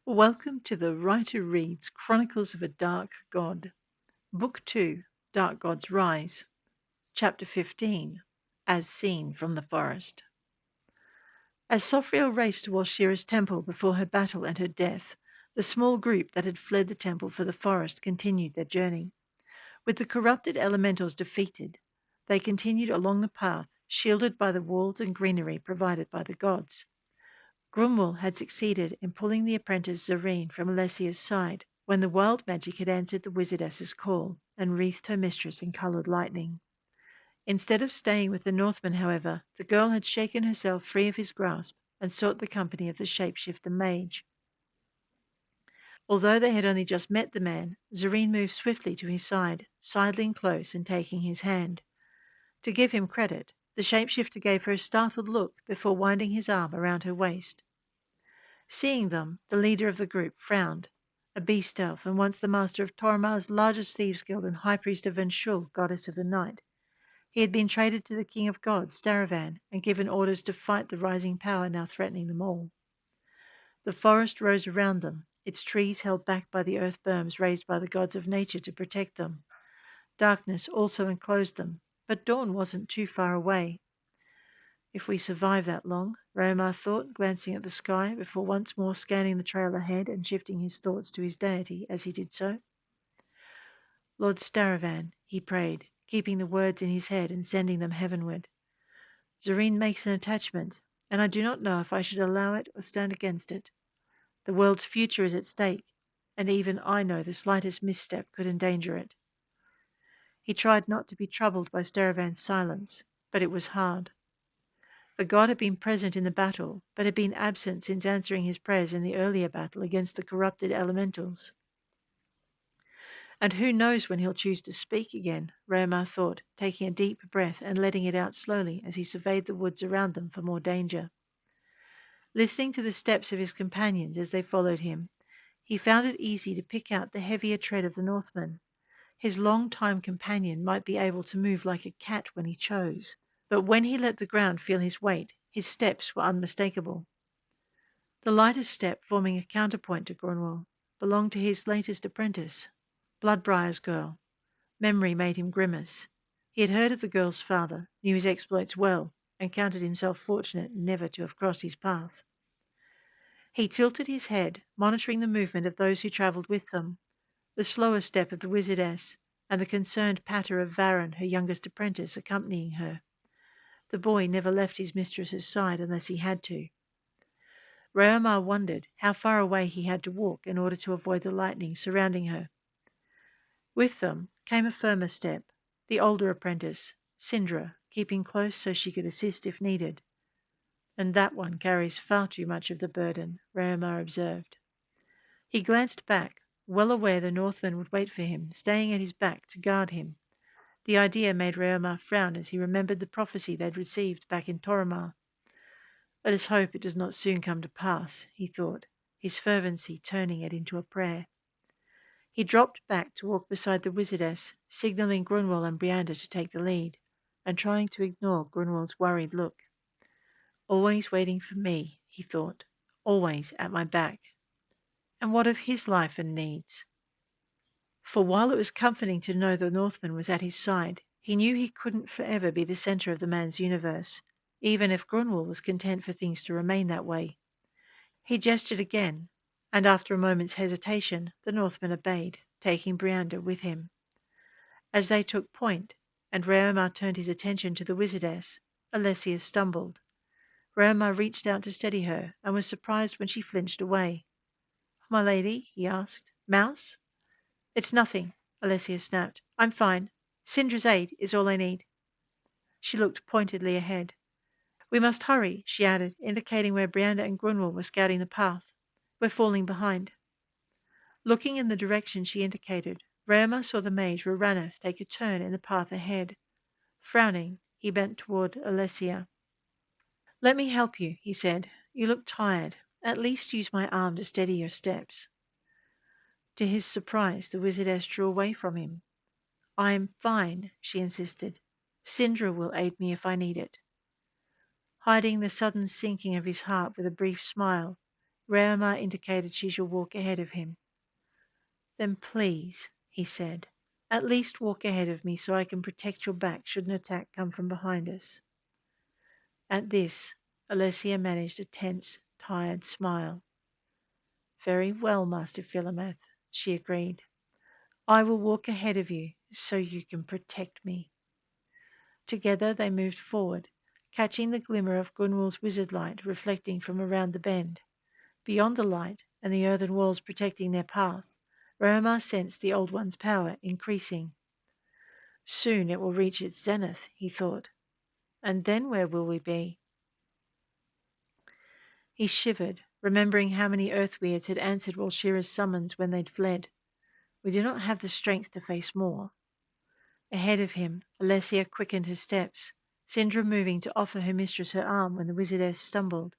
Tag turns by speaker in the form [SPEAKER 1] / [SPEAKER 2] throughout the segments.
[SPEAKER 1] Welcome to the Writer Reads Chronicles of a Dark God, Book 2, Dark Gods Rise, Chapter 15, As Seen from the Forest. As Sophriel raced towards Shira's temple before her battle and her death, the small group that had fled the temple for the forest continued their journey. With the corrupted elementals defeated, they continued along the path, shielded by the walls and greenery provided by the gods. Grunwald had succeeded in pulling the apprentice Zareen from Alessia's side when the wild magic had answered the wizardess's call and wreathed her mistress in coloured lightning. Instead of staying with the Northmen, however, the girl had shaken herself free of his grasp and sought the company of the shapeshifter mage. Although they had only just met the man, Zareen moved swiftly to his side, sidling close and taking his hand. To give him credit, the shapeshifter gave her a startled look before winding his arm around her waist. Seeing them, the leader of the group frowned. A beast elf, and once the master of Tormar's largest thieves' guild and high priest of Venshul, goddess of the night, he had been traded to the king of gods, Staravan, and given orders to fight the rising power now threatening them all. The forest rose around them, its trees held back by the earth berms raised by the gods of nature to protect them. Darkness also enclosed them, but dawn wasn't too far away. If we survive that long, Raomar thought, glancing at the sky before once more scanning the trail ahead and shifting his thoughts to his deity as he did so. Lord Staravan, he prayed, keeping the words in his head and sending them heavenward. Zareen makes an attachment, and I do not know if I should allow it or stand against it. The world's future is at stake, and even I know the slightest misstep could endanger it. He tried not to be troubled by Staravan's silence, but it was hard. The god had been present in the battle, but had been absent since answering his prayers in the earlier battle against the corrupted elementals. And who knows when he'll choose to speak again, Raomar thought, taking a deep breath and letting it out slowly as he surveyed the woods around them for more danger. Listening to the steps of his companions as they followed him, he found it easy to pick out the heavier tread of the Northman. His long-time companion might be able to move like a cat when he chose, but when he let the ground feel his weight, his steps were unmistakable. The lightest step, forming a counterpoint to Grunwald, belonged to his latest apprentice, Bloodbriar's girl. Memory made him grimace. He had heard of the girl's father, knew his exploits well, and counted himself fortunate never to have crossed his path. He tilted his head, monitoring the movement of those who travelled with them, the slower step of the wizardess, and the concerned patter of Varan, her youngest apprentice, accompanying her. The boy never left his mistress's side unless he had to. Raomar wondered how far away he had to walk in order to avoid the lightning surrounding her. With them came a firmer step, the older apprentice, Sindra, keeping close so she could assist if needed. And that one carries far too much of the burden, Raomar observed. He glanced back, well aware the Northman would wait for him, staying at his back to guard him. The idea made Raomar frown as he remembered the prophecy they had received back in Toromar. Let us hope it does not soon come to pass, he thought, his fervency turning it into a prayer. He dropped back to walk beside the wizardess, signalling Grunwald and Brianda to take the lead, and trying to ignore Grunwald's worried look. Always waiting for me, he thought, always at my back. And what of his life and needs? For while it was comforting to know the Northman was at his side, he knew he couldn't forever be the centre of the man's universe, even if Grunwald was content for things to remain that way. He gestured again, and after a moment's hesitation, the Northman obeyed, taking Brianda with him. As they took point, and Raomar turned his attention to the wizardess, Alessia stumbled. Raomar reached out to steady her, and was surprised when she flinched away. "My lady?" he asked. "Mouse?" "It's nothing," Alessia snapped. "I'm fine. Sindra's aid is all I need." She looked pointedly ahead. "We must hurry," she added, indicating where Brianda and Grunwald were scouting the path. "We're falling behind." Looking in the direction she indicated, Raomar saw the mage Roraneth take a turn in the path ahead. Frowning, he bent toward Alessia. "Let me help you," he said. "You look tired. At least use my arm to steady your steps." To his surprise, the wizardess drew away from him. "I am fine," she insisted. "Sindra will aid me if I need it." Hiding the sudden sinking of his heart with a brief smile, Reomar indicated she should walk ahead of him. Then please, he said, at least walk ahead of me so I can protect your back should an attack come from behind us. At this, Alessia managed a tense, tired smile. Very well, Master Philomath, she agreed. I will walk ahead of you so you can protect me. Together they moved forward, catching the glimmer of Gunwal's wizard light reflecting from around the bend. Beyond the light and the earthen walls protecting their path, Rohamar sensed the Old One's power increasing. Soon it will reach its zenith, he thought. And then where will we be? He shivered, remembering how many earth weirds had answered Walshira's summons when they'd fled. We do not have the strength to face more. Ahead of him, Alessia quickened her steps, Sindra moving to offer her mistress her arm when the wizardess stumbled.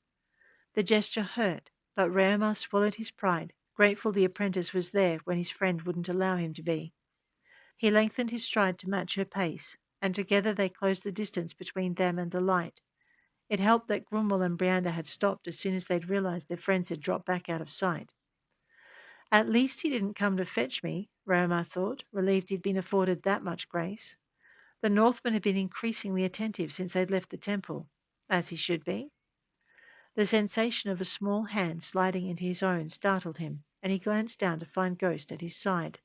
[SPEAKER 1] The gesture hurt, but Reomar swallowed his pride, grateful the apprentice was there when his friend wouldn't allow him to be. He lengthened his stride to match her pace, and together they closed the distance between them and the light. It helped that Grumwell and Brianda had stopped as soon as they'd realized their friends had dropped back out of sight. At least he didn't come to fetch me, Reomar thought, relieved he'd been afforded that much grace. The Northmen had been increasingly attentive since they'd left the temple, as he should be. The sensation of a small hand sliding into his own startled him, and he glanced down to find Ghost at his side.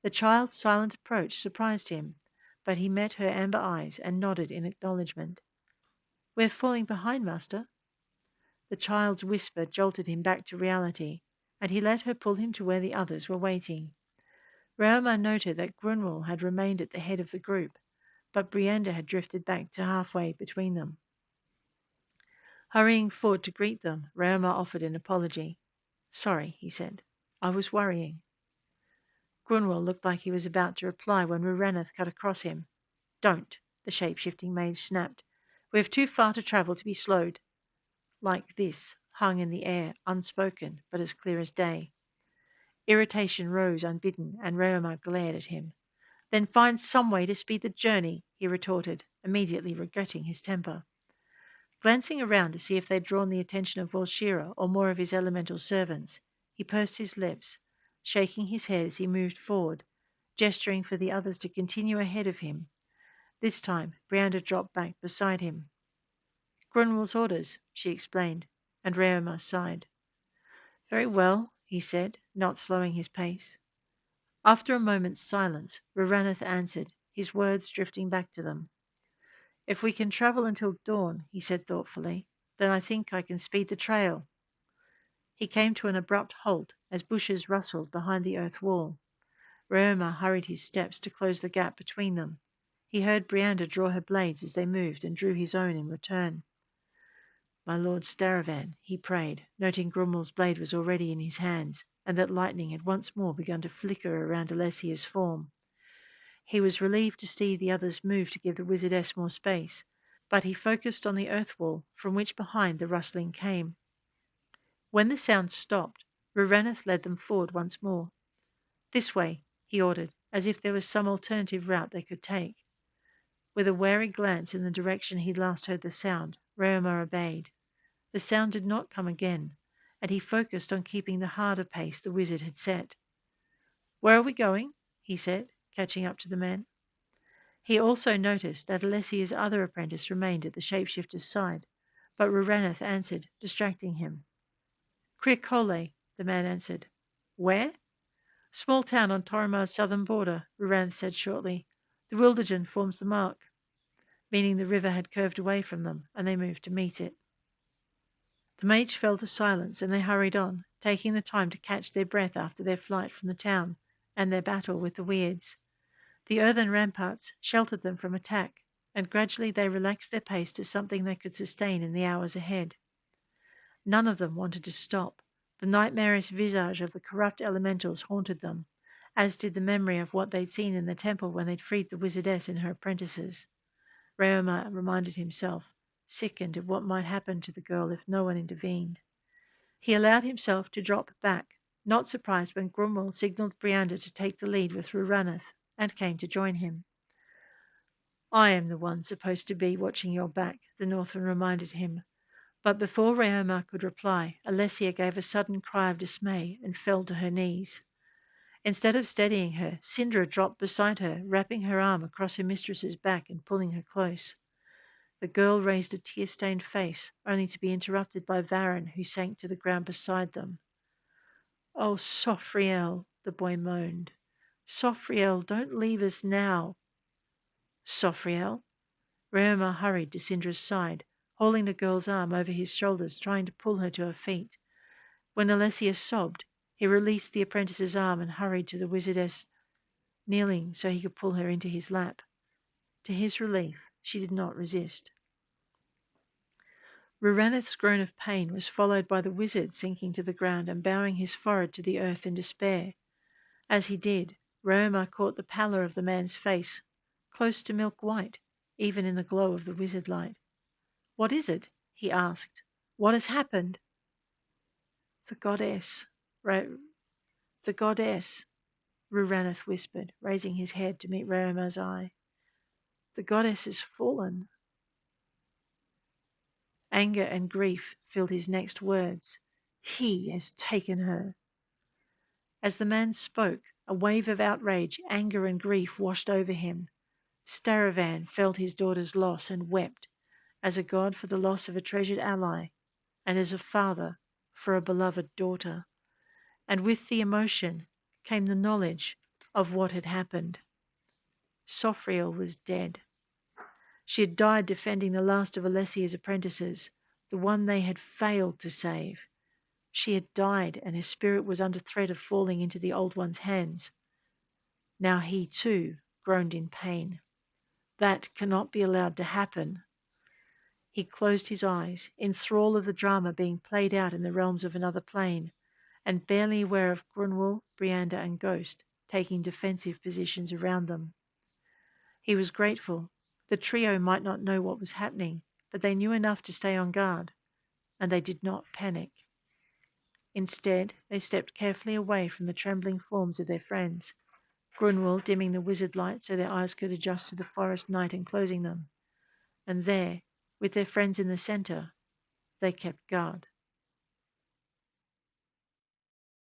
[SPEAKER 1] The child's silent approach surprised him, but he met her amber eyes and nodded in acknowledgement. "We're falling behind, Master." The child's whisper jolted him back to reality, and he let her pull him to where the others were waiting. Reomar noted that Grunwald had remained at the head of the group, but Brianda had drifted back to halfway between them. Hurrying forward to greet them, Reomar offered an apology. "Sorry," he said. "I was worrying." Grunwald looked like he was about to reply when Ruraneth cut across him. "Don't," the shape-shifting mage snapped. "We have too far to travel to be slowed." Like this, hung in the air, unspoken, but as clear as day. Irritation rose unbidden, and Reomar glared at him. "Then find some way to speed the journey," he retorted, immediately regretting his temper. Glancing around to see if they'd drawn the attention of Walshira or more of his elemental servants, he pursed his lips, shaking his head as he moved forward, gesturing for the others to continue ahead of him. This time Brianda dropped back beside him. "Grunwald's orders," she explained, and Reomar sighed. "Very well," he said, not slowing his pace. After a moment's silence, Ruraneth answered, his words drifting back to them. "If we can travel until dawn," he said thoughtfully, "then I think I can speed the trail." He came to an abrupt halt as bushes rustled behind the earth wall. Reomar hurried his steps to close the gap between them. He heard Brianda draw her blades as they moved and drew his own in return. "My Lord Staravan," he prayed, noting Grumwald's blade was already in his hands, and that lightning had once more begun to flicker around Alessia's form. He was relieved to see the others move to give the wizardess more space, but he focused on the earth wall from which behind the rustling came. When the sound stopped, Ruraneth led them forward once more. "This way," he ordered, as if there was some alternative route they could take. With a wary glance in the direction he'd last heard the sound, Reomar obeyed. The sound did not come again, and he focused on keeping the harder pace the wizard had set. "Where are we going?" he said, catching up to the men. He also noticed that Alessia's other apprentice remained at the shapeshifter's side, but Ruraneth answered, distracting him. "Criacole," the man answered. "Where?" "Small town on Torrimar's southern border," Ruraneth said shortly. "The Wildejun forms the mark," meaning the river had curved away from them, and they moved to meet it. The mage fell to silence, and they hurried on, taking the time to catch their breath after their flight from the town and their battle with the weirds. The earthen ramparts sheltered them from attack, and gradually they relaxed their pace to something they could sustain in the hours ahead. None of them wanted to stop. The nightmarish visage of the corrupt elementals haunted them, as did the memory of what they'd seen in the temple when they'd freed the wizardess and her apprentices. Reomar reminded himself, sickened at what might happen to the girl if no one intervened. He allowed himself to drop back, not surprised when Grumwald signalled Brianda to take the lead with Ruraneth, and came to join him. "I am the one supposed to be watching your back," the Northman reminded him, But before Raoma could reply, Alessia gave a sudden cry of dismay and fell to her knees. Instead of steadying her, Sindra dropped beside her, wrapping her arm across her mistress's back and pulling her close. The girl raised a tear-stained face, only to be interrupted by Varen, who sank to the ground beside them. "Oh, Sofriel," the boy moaned. "Sofriel, don't leave us now." "Sofriel?" Raoma hurried to Sindra's side, holding the girl's arm over his shoulders, trying to pull her to her feet. When Alessia sobbed, he released the apprentice's arm and hurried to the wizardess, kneeling so he could pull her into his lap. To his relief, she did not resist. Ruraneth's groan of pain was followed by the wizard sinking to the ground and bowing his forehead to the earth in despair. As he did, Raoma caught the pallor of the man's face, close to milk white, even in the glow of the wizard light. "What is it?" he asked. "What has happened?" "The goddess, Ra- the goddess," Ruraneth whispered, raising his head to meet Raoma's eye. "The goddess has fallen." Anger and grief filled his next words. "He has taken her." As the man spoke, a wave of outrage, anger, and grief washed over him. Staravan felt his daughter's loss and wept, as a god for the loss of a treasured ally, and as a father for a beloved daughter. And with the emotion came the knowledge of what had happened. Sofriel was dead. She had died defending the last of Alessia's apprentices, the one they had failed to save. She had died, and her spirit was under threat of falling into the Old One's hands. Now he, too, groaned in pain. That cannot be allowed to happen. He closed his eyes, in thrall of the drama being played out in the realms of another plane, and barely aware of Grunwald, Brianda, and Ghost taking defensive positions around them. He was grateful. The trio might not know what was happening, but they knew enough to stay on guard, and they did not panic. Instead, they stepped carefully away from the trembling forms of their friends, Grunwald dimming the wizard light so their eyes could adjust to the forest night and closing them. And there, with their friends in the centre, they kept guard.